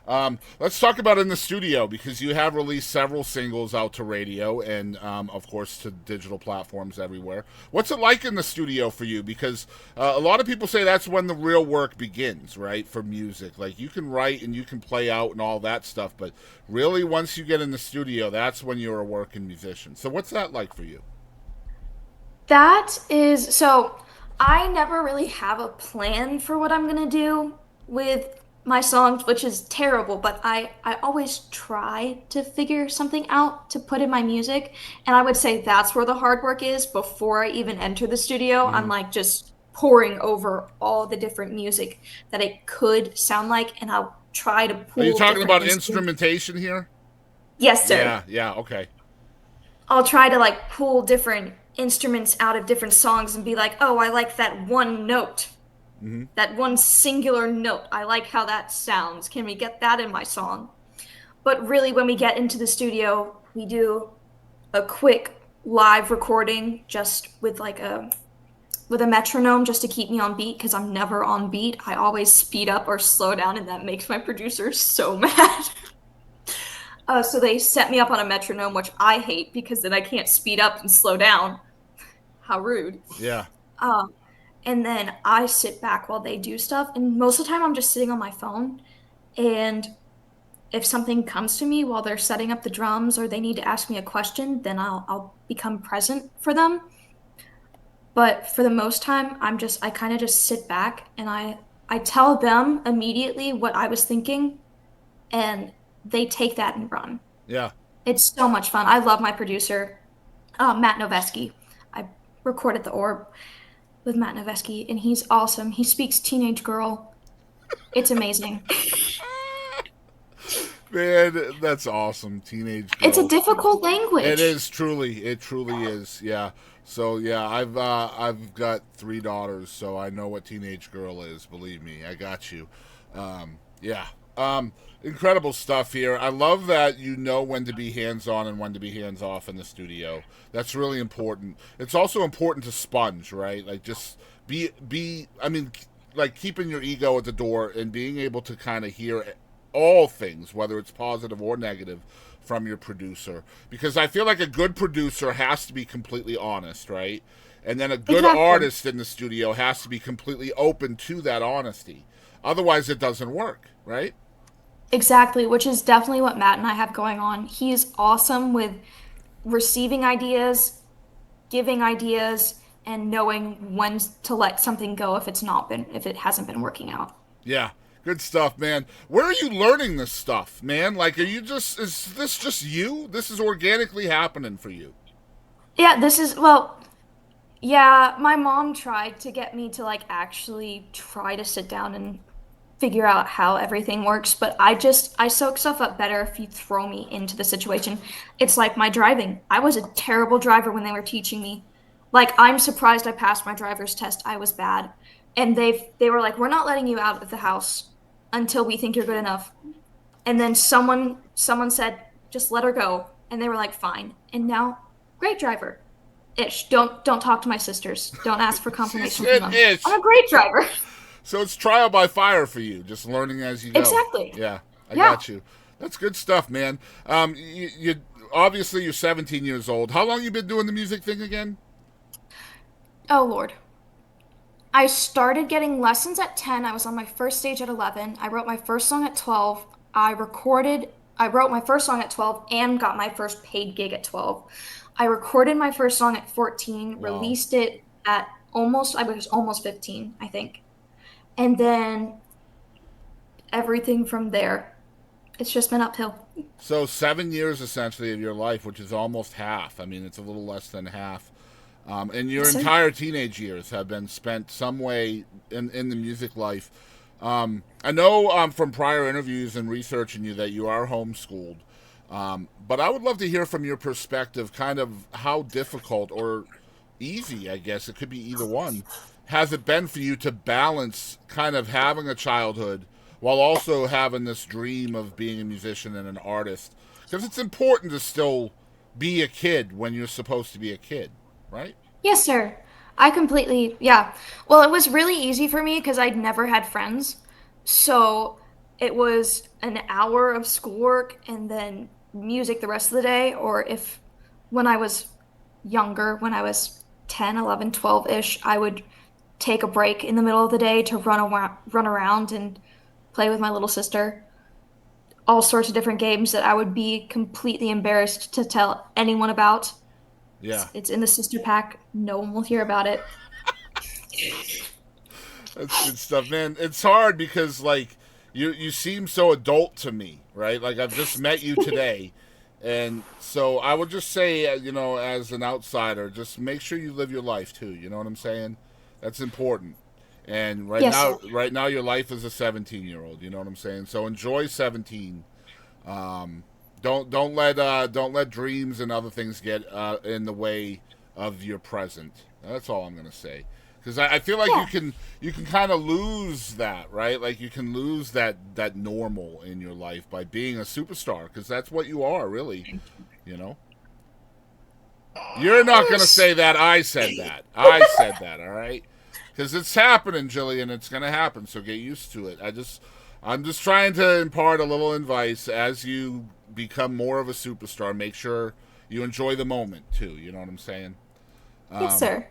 Let's talk about in the studio because you have released several singles out to radio and, of course, to digital platforms everywhere. What's it like in the studio for you? Because a lot of people say that's when the real work begins, right? For music, like you can write and you can play out and all that stuff, but really, once you get in the studio, that's when you're a working musician. So, what's that like for you? That is so I never really have a plan for what I'm gonna do with my songs, which is terrible, but I always try to figure something out to put in my music. And I would say that's where the hard work is before I even enter the studio. I'm Mm-hmm. like just poring over all the different music that it could sound like, and I'll try to Are you pull talking different about instruments. instrumentation here? Yes, sir. Yeah, yeah, okay. I'll try to like pull different instruments out of different songs and be like, oh, I like that one note, Mm-hmm. that one singular note. I like how that sounds. Can we get that in my song? But really, when we get into the studio, we do a quick live recording just with a metronome just to keep me on beat because I'm never on beat. I always speed up or slow down, and that makes my producer so mad. So they set me up on a metronome, which I hate because then I can't speed up and slow down. How rude. Yeah. Um, and then I sit back while they do stuff. And most of the time, I'm just sitting on my phone. And if something comes to me while they're setting up the drums or they need to ask me a question, then I'll become present for them. But for the most time, I kind of just sit back and I tell them immediately what I was thinking, and they take that and run. Yeah. It's so much fun. I love my producer, Matt Noveski. I recorded The Orb with Matt Noveski, and he's awesome. He speaks teenage girl. It's amazing. Man, that's awesome. Teenage It's a girl. difficult It language. is truly. It truly is. Yeah. So yeah, I've got three daughters, so I know what teenage girl is. Believe me, I got you. Yeah. Incredible stuff here. I love that you know when to be hands on and when to be hands off in the studio. That's really important. It's also important to sponge, right? Like just be. I mean, like keeping your ego at the door and being able to kind of hear all things, whether it's positive or negative, from your producer. Because I feel like a good producer has to be completely honest, right? And then a good Exactly. artist in the studio has to be completely open to that honesty. Otherwise, it doesn't work, right? Exactly, which is definitely what Matt and I have going on. He's awesome with receiving ideas, giving ideas, and knowing when to let something go if it hasn't been working out. Yeah. Good stuff, man. Where are you learning this stuff, man? Like, is this just you? This is organically happening for you. Yeah, well, yeah, my mom tried to get me to like actually try to sit down and figure out how everything works, but I soak stuff up better if you throw me into the situation. It's like my driving. I was a terrible driver when they were teaching me. Like I'm surprised I passed my driver's test. I was bad. And they were like, "We're not letting you out of the house until we think you're good enough." And then someone said, "Just let her go." And they were like, "Fine." And now, great driver. Ish. Don't talk to my sisters. Don't ask for She confirmation from said them. I'm ish. a great driver. So it's trial by fire for you, just learning as you go. Exactly. Yeah, I Yeah. got you. That's good stuff, man. You obviously you're 17 years old. How long you been doing the music thing again? Oh Lord. I started getting lessons at 10. I was on my first stage at 11. I wrote my first song at 12. I wrote my first song at 12 and got my first paid gig at 12. I recorded my first song at 14, Wow. released it at I was almost 15, I think. And then everything from there. It's just been uphill. So 7 years essentially of your life, which is almost half. I mean, it's a little less than half. And your Yes, sir. entire teenage years have been spent some way in the music life. I know from prior interviews and researching you that you are homeschooled. But I would love to hear from your perspective kind of how difficult or easy, I guess, it could be either one, has it been for you to balance kind of having a childhood while also having this dream of being a musician and an artist? Because it's important to still be a kid when you're supposed to be a kid, right? Yes, sir. Yeah. Well, it was really easy for me because I'd never had friends. So it was an hour of schoolwork and then music the rest of the day, or if when I was younger, when I was 10, 11, 12-ish, I would take a break in the middle of the day to run around and play with my little sister. All sorts of different games that I would be completely embarrassed to tell anyone about. Yeah, It's in the sister pack. No one will hear about it. that's good stuff, man. It's hard because like you seem so adult to me, right? Like I've just met you today, and so I would just say, as an outsider, just make sure you live your life too. You know what I'm saying? That's important. And Yes, sir. right now, your life is a 17-year-old. You know what I'm saying? So enjoy 17. Don't let dreams and other things get in the way of your present. That's all I'm gonna say. Because I feel like Yeah. you can kind of lose that, right? Like you can lose that normal in your life by being a superstar, because that's what you are, really. You know. You're not gonna say that. I said that. I said that. All right. Because it's happening, Jillian. It's gonna happen. So get used to it. I'm just trying to impart a little advice as you become more of a superstar. Make sure you enjoy the moment too. You know what I'm saying? Yes, Um, sir.